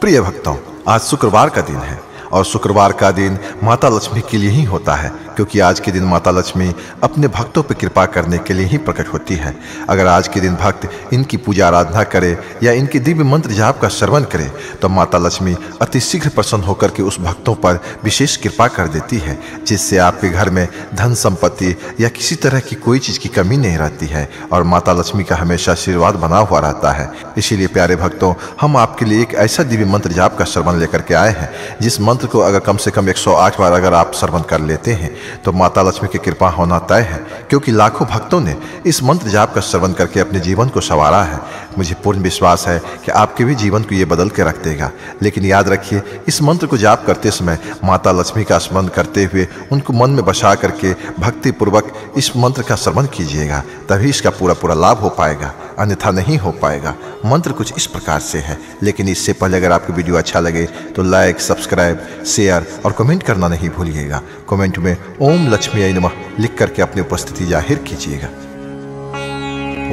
प्रिय भक्तों, आज शुक्रवार का दिन है और शुक्रवार का दिन माता लक्ष्मी के लिए ही होता है, क्योंकि आज के दिन माता लक्ष्मी अपने भक्तों पर कृपा करने के लिए ही प्रकट होती है। अगर आज के दिन भक्त इनकी पूजा आराधना करे या इनके दिव्य मंत्र जाप का श्रवण करे तो माता लक्ष्मी अति शीघ्र प्रसन्न होकर के उस भक्तों पर विशेष कृपा कर देती है, जिससे आपके घर में धन संपत्ति या किसी तरह की कोई चीज की कमी नहीं रहती है और माता लक्ष्मी का हमेशा आशीर्वाद बना हुआ रहता है। इसीलिए प्यारे भक्तों, हम आपके लिए एक ऐसा दिव्य मंत्र जाप का श्रवण लेकर के आए हैं, जिस मंत्र को अगर कम से कम 108 बार अगर आप श्रवण कर लेते हैं तो माता लक्ष्मी की कृपा होना तय है, क्योंकि लाखों भक्तों ने इस मंत्र जाप का श्रवण करके अपने जीवन को संवारा है। मुझे पूर्ण विश्वास है कि आपके भी जीवन को ये बदल के रख देगा। लेकिन याद रखिए, इस मंत्र को जाप करते समय माता लक्ष्मी का स्मरण करते हुए उनको मन में बसा करके भक्ति पूर्वक इस मंत्र का श्रवण कीजिएगा, तभी इसका पूरा लाभ हो पाएगा, अन्यथा नहीं हो पाएगा। मंत्र कुछ इस प्रकार से है, लेकिन इससे पहले अगर आपको वीडियो अच्छा लगे तो लाइक, सब्सक्राइब, शेयर और कमेंट करना नहीं भूलिएगा। कमेंट में ओम लक्ष्मी नमः लिख करके अपनी उपस्थिति जाहिर कीजिएगा।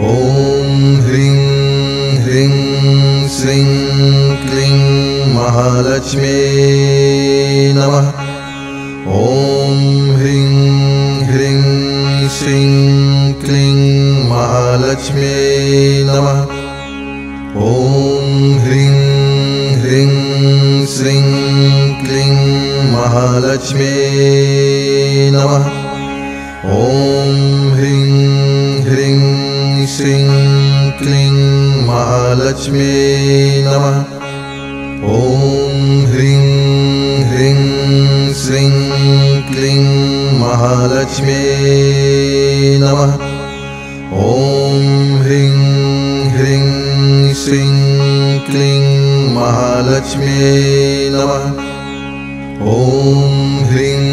ओम ह्रीं ह्रीं श्रीं क्लीं महालक्ष्मी नमः। ओम ह्रीं ह्रीं श्रीं क्लीं महालक्ष्मी नमः। ओम ह्रीं ह्रीं श्रीं क्लीं महालक्ष्मी नमः। ओम ह्रीं ह्रीं श्रीं क्लीं महालक्ष्मी नमः। ओम ह्रीं ह्रीं श्रीं क्लीं महालक्ष्मी नमः। ओम ह्रीं ह्रीं श्रीं क्लीं महालक्ष्मी नमः। ओम ह्रीं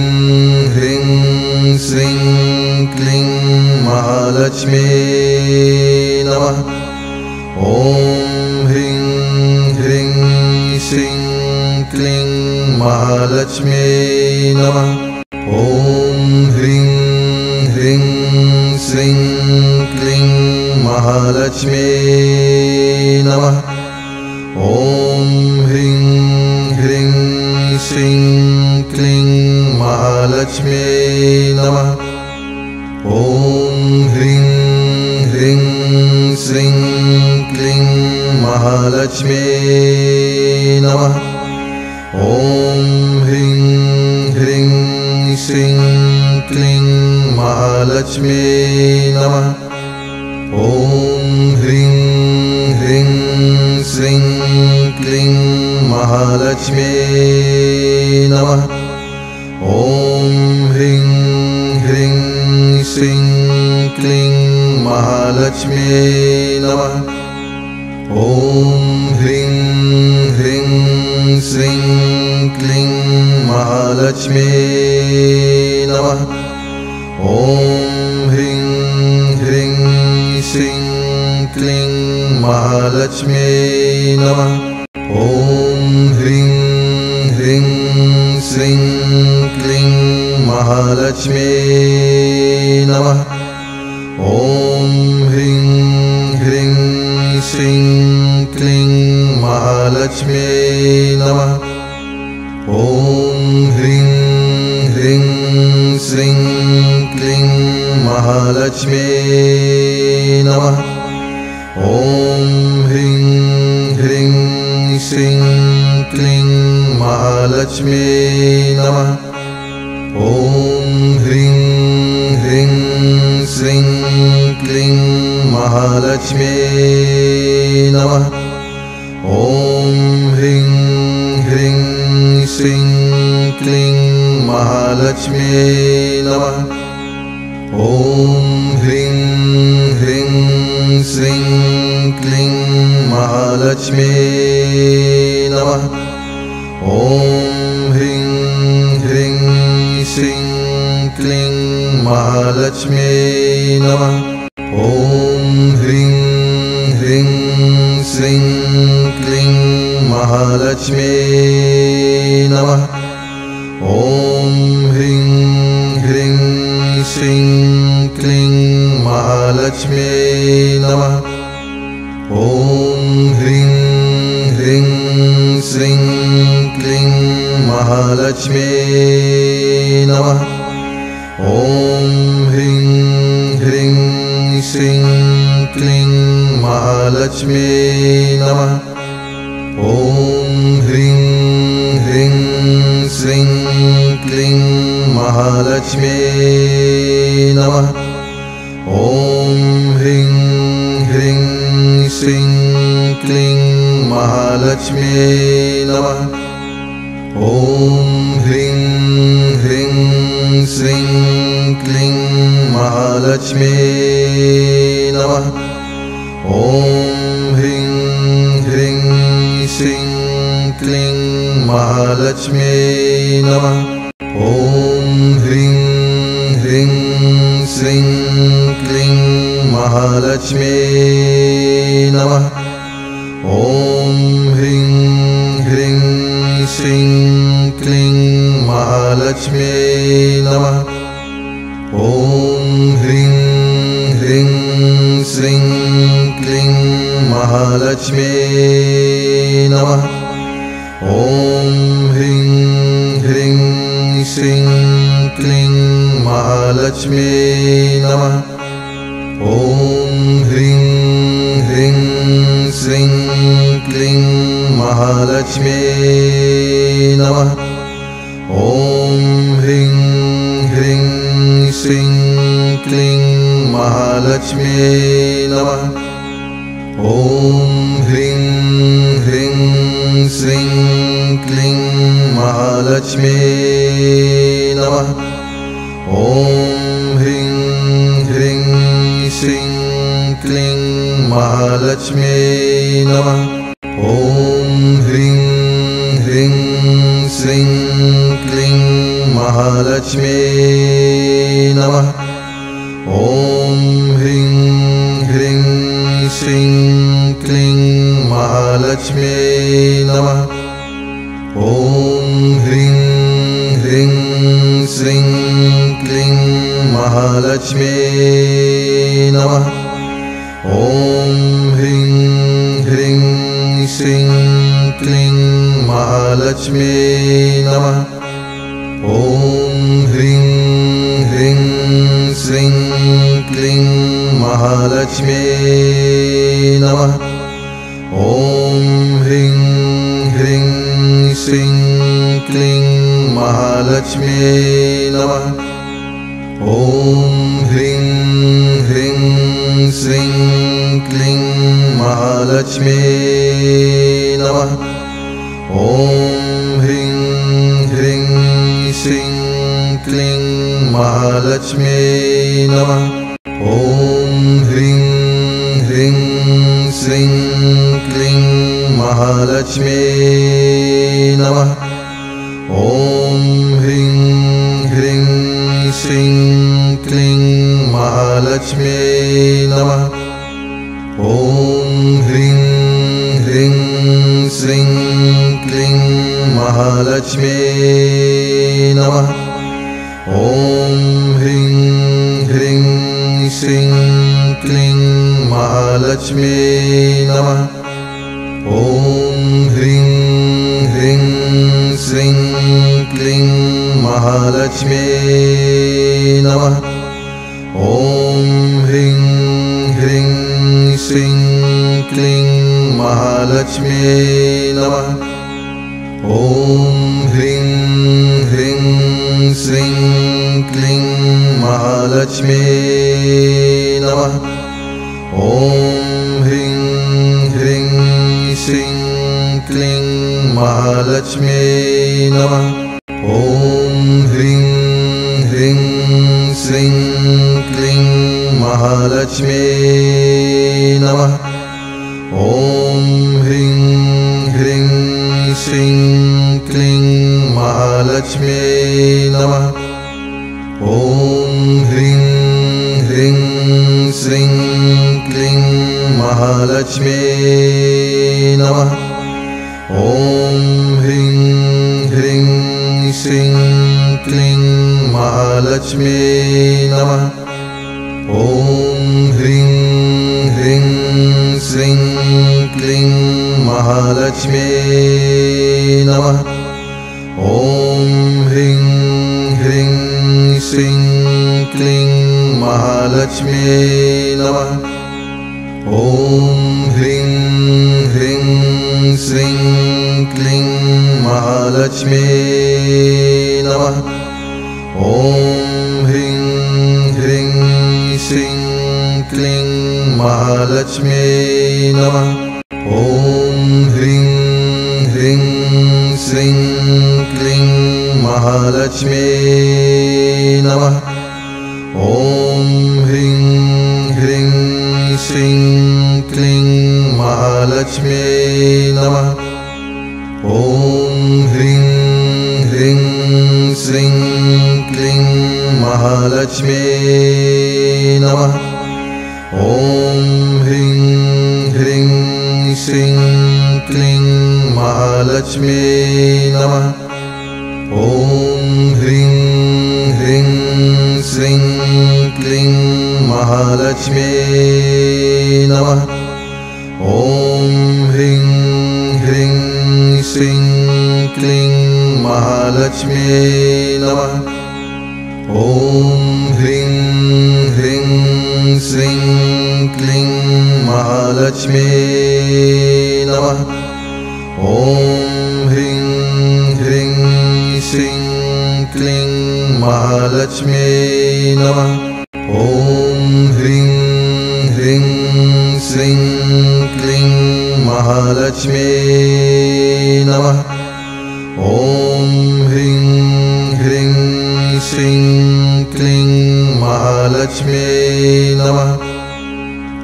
ह्रीं श्रीं क्लीं महालक्ष्मी नमः। ओम ह्रीं ह्रीं श्रीं क्लीं महालक्ष्मी नमः। ओम ह्रीं ह्रीं श्रीं क्लीं महालक्ष्मी नमः। ओम ह्रीं ह्रीं श्रीं क्लीं महालक्ष्मी नमः। ओम ह्रीं ह्रीं श्रीं क्लीं महालक्ष्मी नमः। ओम ह्रीं ह्रीं श्रीं क्लीं महालक्ष्मी नमः। ओम ह्रीं ह्रीं श्रीं क्लीं महालक्ष्मी नमः। ओम ह्रीं ह्रीं श्रीं क्लीं महालक्ष्मी नमः। ओम ह्रीं ह्रीं श्रीं क्लीं महालक्ष्मी नमः। ओम ह्रीं ह्रीं श्रीं क्लीं महालक्ष्मी नमः। ओम ह्रीं ह्रीं श्रीं क्लीं महालक्ष्मी नमः। ओम ह्रीं ह्रीं श्रीं क्लीं महालक्ष्मी नमः। ओम ह्रीं ह्रीं श्रीं क्लीं महालक्ष्मी नमः। ओम ह्रीं ह्रीं श्रीं क्लीं महालक्ष्मी नमः। ओम ह्रीं ह्रीं श्रीं क्लीं महालक्ष्मी नमः। ओम ह्रीं ह्रीं श्रीं क्लीं महालक्ष्मी नमः। ओम ह्रीं ह्रीं श्रीं क्लीं महालक्ष्मी नमः। ओम ह्रीं ह्रीं श्रीं क्लीं महालक्ष्मी नमः। ओम ह्रीं ह्रीं श्रीं क्लीं महालक्ष्मी नमः। ओम ह्रीं ह्रीं श्रीं क्लीं महालक्ष्मी नमः। ओम ह्रीं ह्रीं श्रीं महालक्ष्मी नमः। ॐ ह्रीं ह्रीं श्रीं क्लीं महालक्ष्मी नमः। ॐ ह्रीं ह्रीं श्रीं क्लीं महालक्ष्मी नमः। ॐ ह्रीं ह्रीं श्रीं क्लीं महालक्ष्मी नमः। ॐ ह्रीं ह्रीं श्रीं क्लीं महालक्ष्मी नमः। ॐ ह्रीं ह्रीं श्रीं क्लीं महालक्ष्मी नमः। ॐ ह्रीं ह्रीं श्रीं क्लीं महालक्ष्मी नमः। ॐ ह्रीं ह्रीं श्रीं क्लीं महालक्ष्मी नमः। ॐ ह्रीं ह्रीं श्रीं क्लीं महालक्ष्मी नमः। ॐ ह्रीं ह्रीं श्रीं क्लीं महालक्ष्मी नमः। ॐ ह्रीं ह्रीं श्रीं क्लीं महालक्ष्मी नमः। ॐ ह्रीं ह्रीं श्रीं क्लीं महालक्ष्मी नमः। ॐ ह्रीं ह्रीं श्रीं क्लीं महालक्ष्मी नमः। ॐ ह्रीं ह्रीं श्रीं क्लीं महालक्ष्मी नमः। ॐ ह्रीं ह्रीं श्रीं क्लीं महालक्ष्मी नमः। ॐ ह्रीं ह्रीं श्रीं क्लीं महालक्ष्मी नमः। ॐ ह्रीं ह्रीं श्रीं क्लीं महालक्ष्मी नमः। ॐ ह्रीं ह्रीं श्रीं क्लीं महालक्ष्मी नमः। ॐ ह्रीं ह्रीं श्रीं क्लीं महालक्ष्मी नमः। ॐ ह्रीं ह्रीं श्रीं क्लीं महालक्ष्मी नमः। ॐ ह्रीं ह्रीं श्रीं क्लीं महालक्ष्मी नमः। ॐ ह्रीं ह्रीं श्रीं क्लीं महालक्ष्मी नमः। ॐ ह्रीं ह्रीं श्रीं क्लीं महालक्ष्मी नमः। ॐ ह्रीं ह्रीं श्रीं क्लीं महालक्ष्मी नमः। ॐ ह्रीं ह्रीं श्रीं क्लीं महालक्ष्मी नमः। ॐ ह्रीं ह्रीं श्रीं क्लीं महालक्ष्मी नमः। ॐ ह्रीं ह्रीं श्रीं क्लीं महालक्ष्मी नमः। ॐ ह्रीं ह्रीं श्रीं क्लीं महालक्ष्मी नमः। ॐ ह्रीं ह्रीं श्रीं क्लीं महालक्ष्मी नमः। ॐ ह्रीं ह्रीं श्रीं क्लीं महालक्ष्मी नमः। ॐ ह्रीं ह्रीं श्रीं क्लीं महालक्ष्मी नमः। ॐ ह्रीं ह्रीं श्रीं क्लीं महालक्ष्मी नमः। ॐ ह्रीं ह्रीं श्रीं क्लीं महालक्ष्मी नमः। ॐ ह्रीं ह्रीं श्रीं क्लीं महालक्ष्मी नमः। ॐ ह्रीं ह्रीं श्रीं क्लीं महालक्ष्मी नमः। ॐ महालक्ष्म्यै नमः। ॐ ह्रीं ह्रीं श्रीं क्लीं महालक्ष्म्यै नमः। ॐ ह्रीं ह्रीं श्रीं क्लीं महालक्ष्म्यै नमः। ॐ ह्रीं ह्रीं श्रीं क्लीं महालक्ष्म्यै नमः। ॐ ह्रीं ह्रीं श्रीं क्लीं महालक्ष्म्यै नमः। ॐ ह्रीं ह्रीं श्रीं क्लीं महालक्ष्म्यै नमः। ॐ ह्रीं ह्रीं श्रीं क्लीं महालक्ष्म्यै नमः। ॐ ह्रीं ह्रीं श्रीं क्लीं महालक्ष्म्यै नमः। ॐ ह्रीं ह्रीं श्रीं क्लीं महालक्ष्म्यै नमः। ॐ ह्रीं ह्रीं श्रीं क्लीं महालक्ष्म्यै नमः। ॐ ह्रीं ह्रीं श्रीं क्लीं महालक्ष्म्यै नमः। ॐ ह्रीं ह्रीं श्रीं क्लीं महालक्ष्म्यै नमः। ॐ ह्रीं ह्रीं श्रीं क्लीं महालक्ष्म्यै नमः।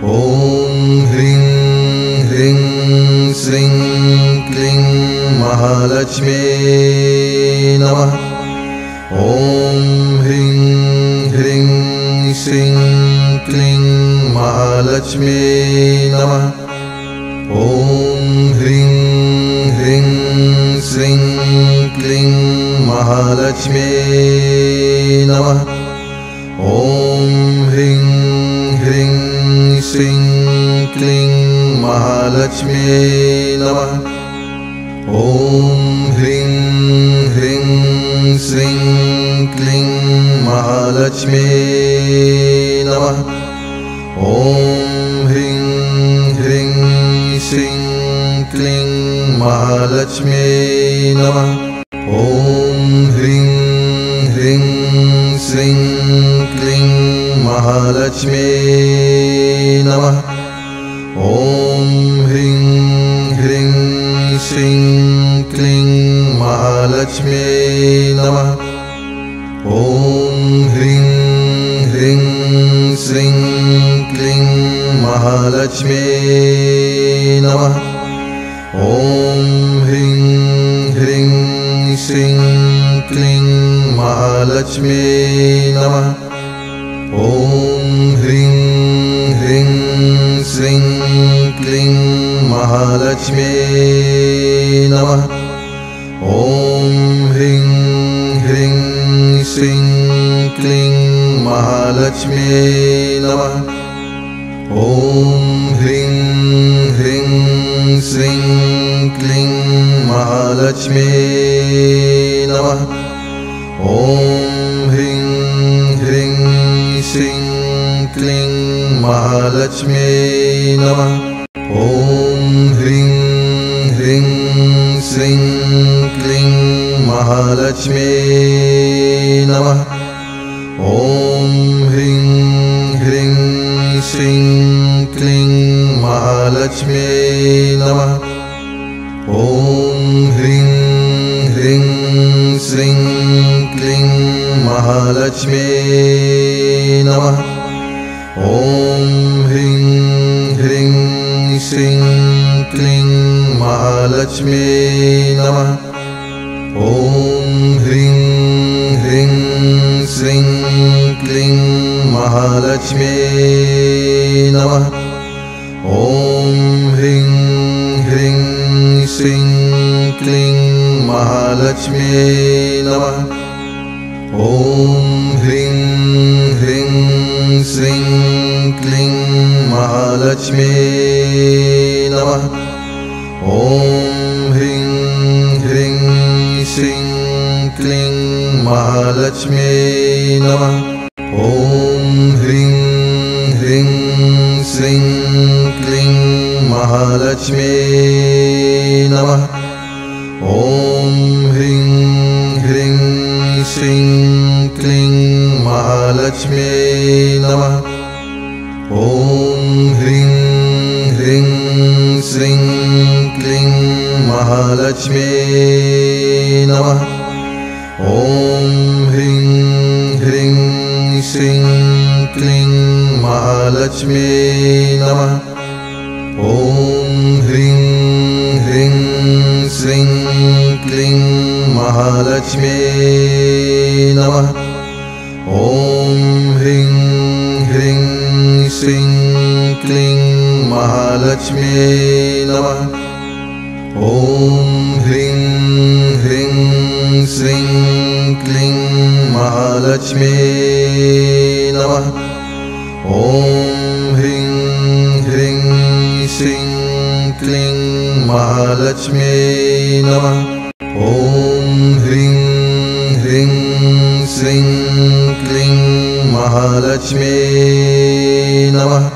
ॐ ह्रीं ह्रीं श्रीं क्लीं महालक्ष्म्यै नमः। ॐ ह्रीं ह्रीं श्रीं क्लीं महालक्ष्म्यै नमः। ॐ ह्रीं ह्रीं श्रीं क्लीं महालक्ष्म्यै नमः। ॐ ह्रीं ह्रीं श्रीं क्लीं महालक्ष्म्यै नमः। ॐ ह्रीं ह्रीं श्रीं क्लीं महालक्ष्म्यै नमः। ॐ ह्रीं ह्रीं श्रीं क्लीं महालक्ष्म्यै नमः। ॐ ह्रीं ह्रीं श्रीं क्लीं महालक्ष्म्यै नमः। ॐ ह्रीं ह्रीं श्रीं क्लीं महालक्ष्म्यै नमः। ॐ ह्रीं ह्रीं श्रीं क्लीं महालक्ष्म्यै नमः। ॐ ह्रीं ह्रीं श्रीं क्लीं महालक्ष्म्यै नमः। ॐ ह्रीं ह्रीं श्रीं क्लीं महालक्ष्म्यै नमः। ॐ ह्रीं ह्रीं श्रीं क्लीं महालक्ष्म्यै नमः। ॐ ह्रीं ह्रीं श्रीं क्लीं महालक्ष्म्यै नमः। ॐ ह्रीं ह्रीं श्रीं क्लीं महालक्ष्म्यै नमः। ॐ ह्रीं ह्रीं श्रीं क्लीं महालक्ष्म्यै नमः। ॐ ह्रीं ह्रीं श्रीं क्लीं महालक्ष्म्यै नमः। ॐ ह्रीं ह्रीं श्रीं क्लीं महालक्ष्म्यै नमः। ॐ ह्रीं ह्रीं श्रीं क्लीं महालक्ष्म्यै नमः। ॐ ह्रीं ह्रीं श्रीं क्लीं महालक्ष्म्यै नमः। ॐ ह्रीं ह्रीं श्रीं क्लीं महालक्ष्म्यै नमः। ॐ ह्रीं ह्रीं श्रीं क्लीं महालक्ष्म्यै नमः। ॐ ह्रीं ह्रीं श्रीं क्लीं महालक्ष्म्यै नमः। ॐ ह्रीं क्लीं महालक्ष्मी नमः। ॐ ह्रीं ह्रीं श्रीं क्लीं महालक्ष्मी नमः। ॐ ह्रीं ह्रीं श्रीं क्लीं महालक्ष्मी नमः। ॐ ह्रीं ह्रीं श्रीं क्लीं महालक्ष्मी नमः। ॐ ह्रीं ह्रीं श्रीं क्लीं महालक्ष्मी नमः। ॐ ह्रीं ह्रीं श्रीं क्लीं महालक्ष्मी नमः। ॐ ह्रीं ह्रीं श्रीं क्लीं महालक्ष्मी नमः। ॐ ह्रीं ह्रीं श्रीं क्लीं महालक्ष्मी नमः। ॐ ह्रीं ह्रीं श्रीं क्लीं महालक्ष्मी नमः।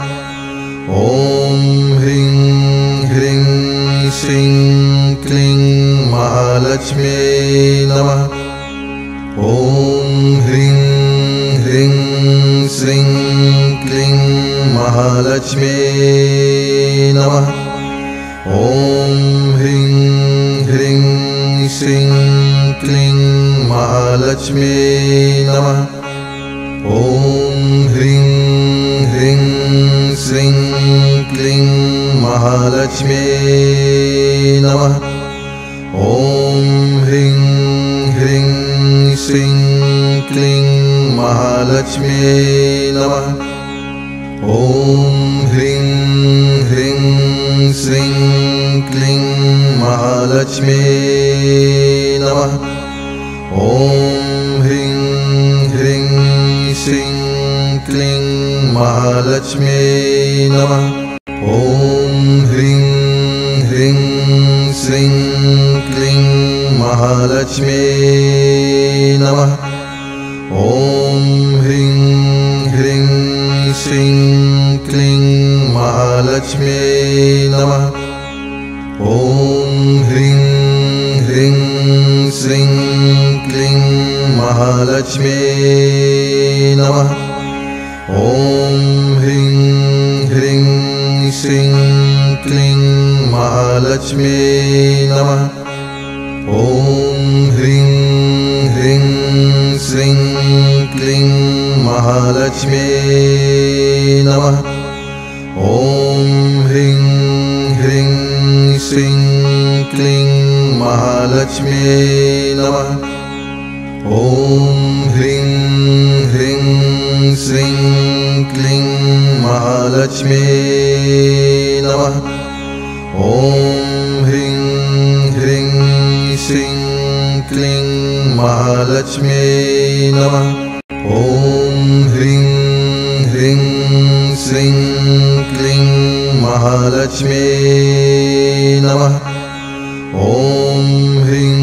ॐ ह्रीं ह्रीं श्रीं क्लीं महालक्ष्मी नमः। ॐ ह्रीं ह्रीं श्रीं क्लीं महालक्ष्मी नमः। ॐ ह्रीं ह्रीं श्रीं क्लीं महालक्ष्मी नमः। ॐ ह्रीं ह्रीं श्रीं क्लीं महालक्ष्मी नमः। ॐ ह्रीं ह्रीं श्रीं क्लीं महालक्ष्मी नमः। ॐ ह्रीं ह्रीं श्रीं क्लीं महालक्ष्मी नमः। ॐ ह्रीं ह्रीं श्रीं क्लीं महालक्ष्मी नमः। ॐ ह्रीं ह्रीं श्रीं क्लीं महालक्ष्मी नमः। ॐ ह्रीं ह्रीं श्रीं क्लीं महालक्ष्मी नमः। ॐ ह्रीं ह्रीं श्रीं क्लीं महालक्ष्मी नमः। ॐ ह्रीं ह्रीं श्रीं क्लीं महालक्ष्मी नमः। ॐ ह्रीं ह्रीं श्रीं क्लीं महालक्ष्मी नमः। ॐ ह्रीं ह्रीं श्रीं क्लीं महालक्ष्मी नमः। ॐ ह्रीं ह्रीं श्रीं क्लीं महालक्ष्मी नमः। ॐ ह्रीं ह्रीं श्रीं क्लीं महालक्ष्मी नमः। ॐ ह्रीं ह्रीं श्रीं क्लीं महालक्ष्मी नमः। ॐ ह्रीं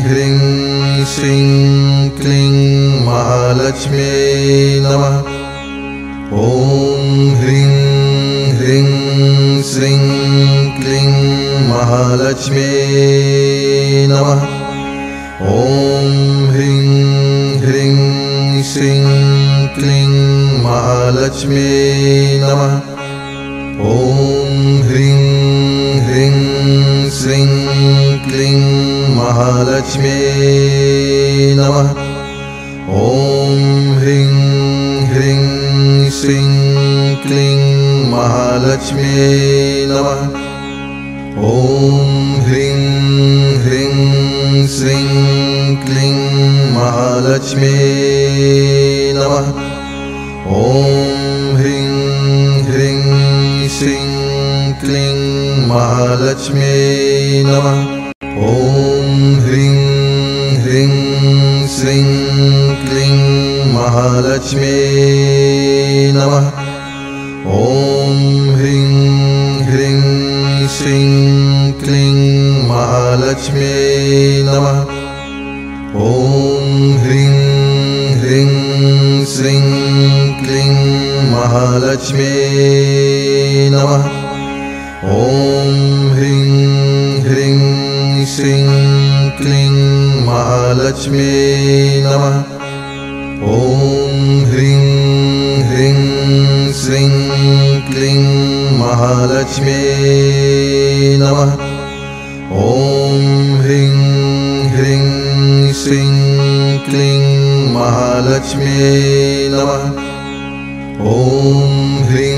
ह्रीं श्रीं क्लीं महालक्ष्मी नमः। ॐ ह्रीं ह्रीं श्रीं क्लीं महालक्ष्मी नमः। ॐ ह्रीं ह्रीं श्रीं क्लीं महालक्ष्मी नमः। ॐ ह्रीं ह्रीं श्रीं क्लीं महालक्ष्मी नमः। ॐ ह्रीं ह्रीं श्रीं क्लीं महालक्ष्मी नमः। ॐ ह्रीं ह्रीं श्रीं क्लीं महालक्ष्मी नमः। ॐ ह्रीं ह्रीं श्रीं क्लीं महालक्ष्मी नमः। ॐ ह्रीं ह्रीं श्रीं क्लीं महालक्ष्मी नमः। ॐ ह्रीं ह्रीं श्रीं क्लीं महालक्ष्मी नमः। ॐ ह्रीं ह्रीं श्रीं क्लीं महालक्ष्मी नमः। ॐ ह्रीं ह्रीं श्रीं क्लीं महालक्ष्मी नमः। ॐ ह्रीं ह्रीं श्रीं क्लीं महालक्ष्मी नमः। ॐ ह्रीं ह्रीं श्रीं क्लीं महालक्ष्मी नमः। ॐ ह्रीं